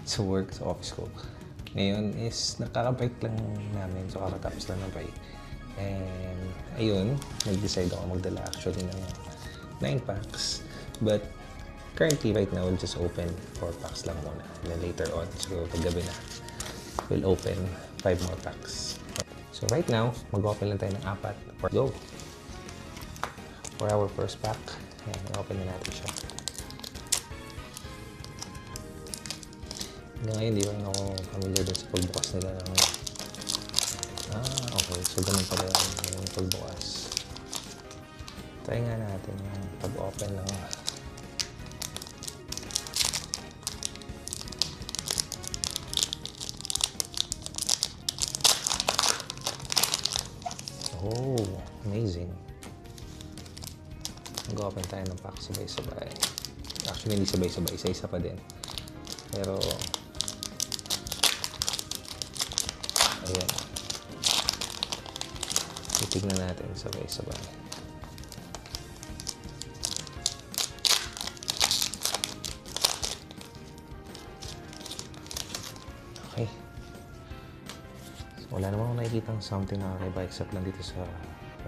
sa work, sa office ko. Ngayon is nakaka-break lang namin, so kakatapos lang ng break. And ayun, nag-decide ako magdala actually ng 9 packs. But currently right now, we'll just open 4 packs lang muna. And then later on, so paggabi na, we'll open 5 more packs. So right now, mag-open lang tayo ng 4. Go! For our first pack, ayan, i-open na natin siya. Hanggang ngayon, di ba rin ako familiar dun sa pagbukas nila ng... okay. So, ganun pala yung pagbukas. Try nga natin yung pag-open lang. Oh, amazing. Mag-open tayo ng pack sabay-sabay. Actually, hindi sabay-sabay. Isa-isa pa din. Pero, ayan. Titignan natin sabay-sabay. Okay. So, wala naman akong nakikitang something na kakaiba except lang dito sa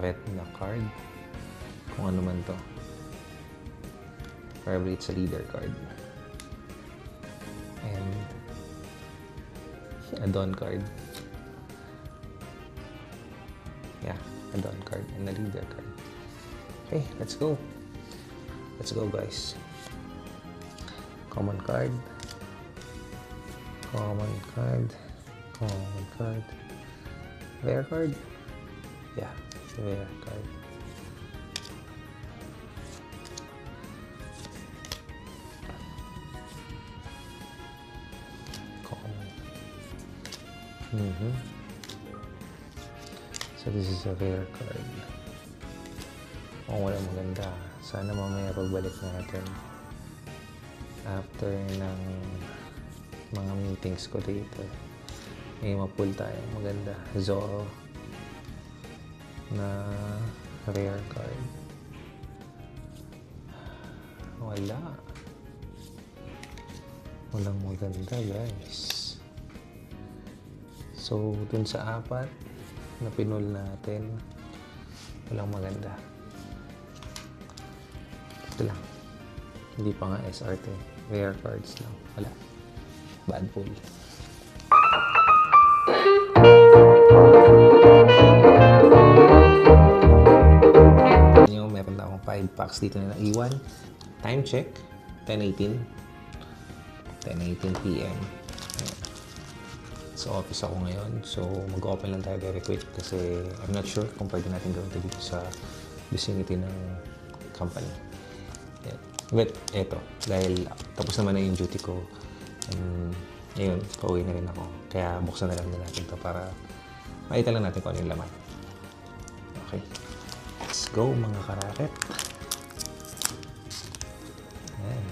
red na card. Kung ano man to. Probably it's a leader card. And a Dawn card. Yeah, a Dawn card and a leader card. Okay, let's go. Let's go, guys. Common card. Common card. Common card. Rare card. Yeah, rare card. So this is a rare card. Wala maganda. Sana mamaya pagbalik natin after ng mga meetings ko dito, may ma-pull tayo maganda. Zoro na rare card. Walang maganda, guys. So, dun sa 4 na pinul natin, walang maganda. Ito lang. Hindi pa nga SRT. Rare cards lang. Wala. Bad pull. Meron na akong 5 packs dito na iwan. Time check. 10:18 PM. Sa office ako ngayon. So, mag-open lang tayo very quick kasi I'm not sure kung pwede natin gawin ito dito sa vicinity ng company. Yeah. But, eto. Dahil tapos naman na yung duty ko. Ngayon, pauwi na rin ako. Kaya buksan na lang natin ito para makita lang natin kung ano yung laman. Okay. Let's go, mga karaket. Ayan.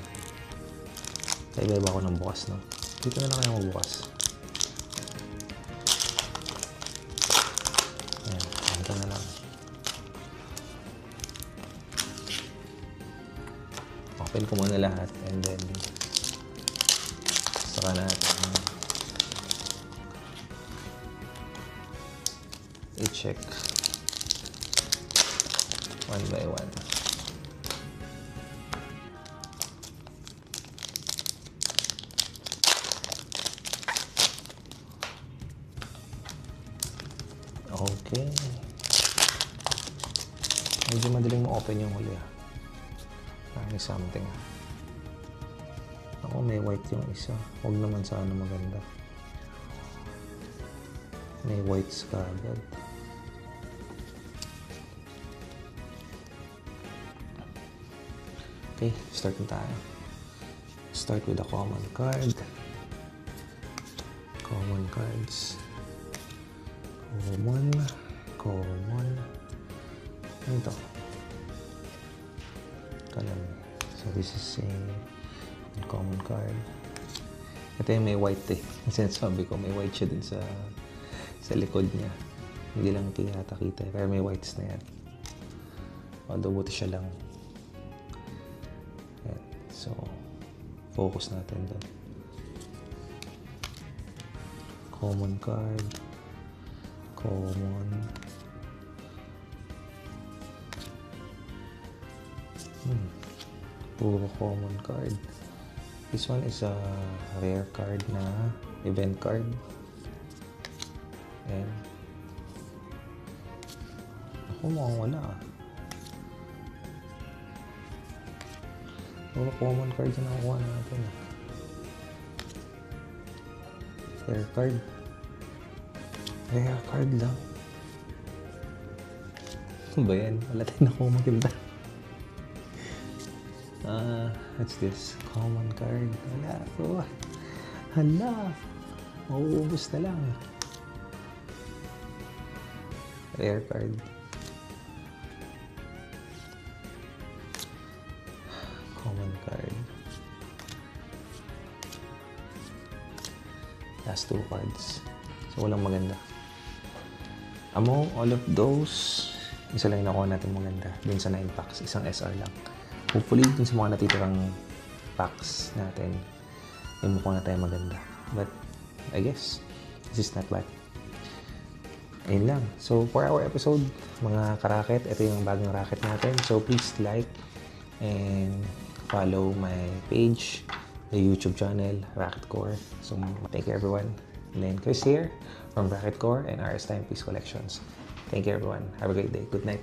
Kaya iba ako ng bukas, no? Dito na lang kayo magbukas. Na lang. Open ko muna lahat and then saka natin i-check one by one. Okay. Medyo madaling ma-open yung huli. May something. Ako, may white yung isa. Huwag naman sana maganda. May whites ka agad. Okay, start na tayo. Start with a common card. Common cards. Common. Common. Ano ito? Kalan. So, this is a common card. Ito yung may white eh. Sinasabi ko, may white siya din sa likod niya. Hindi lang kita. Pero may whites na yan. Although, buti siya lang. Ayan. So, focus natin doon. Common card. Common. Puro common card. This one is a rare card na event card. And ako mukhang wala ah. Puro common cards na nakuha natin ah. Rare card. Rare card lang. Ano ba yan? Wala tayong nakuha maganda. What's this? Common card. Wala. Oh. Hala. Mauubos na lang. Rare card. Common card. Last 2 cards. So, walang maganda. Among all of those, isa lang yung nakuha natin maganda. Dun sa 9 packs. Isang SR lang. Hopefully, dun sa mga natitirang packs natin, may mukha na tayo maganda. But, I guess, this is not bad. Ayun lang. So, for our episode, mga karaket, ito yung bagong racket natin. So, please like and follow my page, the YouTube channel, Racket Core. So, thank you everyone. And then, Chris here from Racket Core and RS Timepiece Collections. Thank you everyone. Have a great day. Good night.